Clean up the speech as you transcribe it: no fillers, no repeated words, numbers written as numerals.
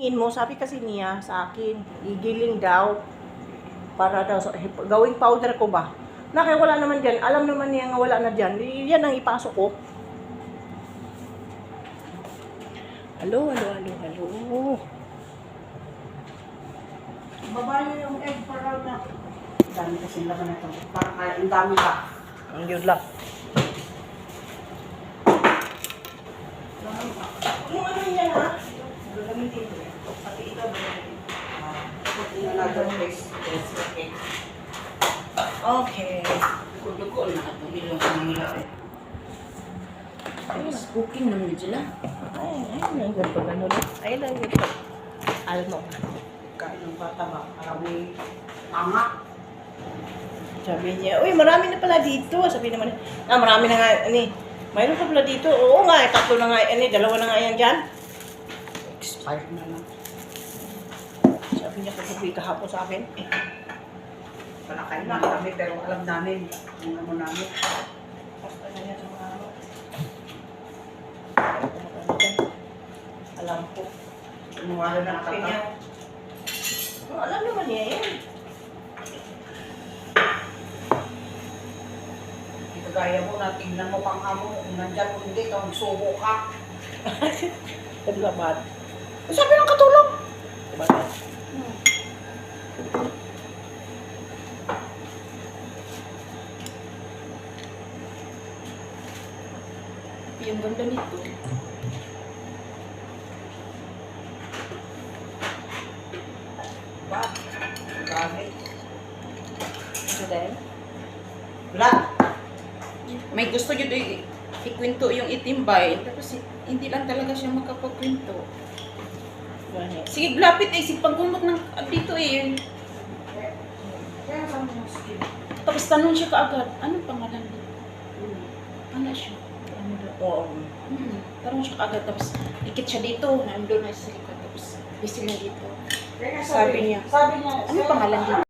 Tingin mo, sabi kasi niya sa akin, igiling daw para daw gawing powder ko ba. Na kaya wala naman dyan. Alam naman niya nga wala na dyan. Yan ang ipasok ko. Halo. Baba niyo yung egg para na. Ang dami kasi laman na ito. Parang kaya, ang dami ba? Ang yun lang. Yung ano niya ha? Gagamitin ko yan. Pati ito, okay. Dugo na ito. Bilo sa mga cooking naman sila. Ay, nandiyan pa ganun. Ay, nandiyan pa. Alam mo. Kain ng bata ba? Para may tanga. Sabi niya, uy, marami na pala dito. Sabi naman, marami na nga, mayroon pa pala dito. Oo nga, tatlo na nga, dalawa na nga yan dyan. Expired na lang. Sabi niya, kagabi kahapon sa akin. Panakain na kami pero alam namin kung ano namin. Basta na yan sa mga ano. Alam ko. Kumuha na ng Kanya. tata. Oh, alam naman niya yan. Hindi kagaya mo na tingnan mo pang amo kung nandyan kung hindi ka magsubo ka. Paglaban. Sabi ng katulong. Diba? Yung ganda nito. Ba? Gamit. Ito din. Black. May gusto yun ikwento yung itimbay. Tapos hindi lang talaga siya makapagkwento. Sige, lapit eh. Sige, pagkumot ng dito eh. Kaya sa mga skin. Tapos tanong siya kaagad, anong pangalan niya? Ano siya? Oo. Tanong siya kaagad. Tapos ikit siya dito. Nandun na sa likod. Tapos busy na dito. Kaya Sabi niya, sabi niya, Ano pangalan dito?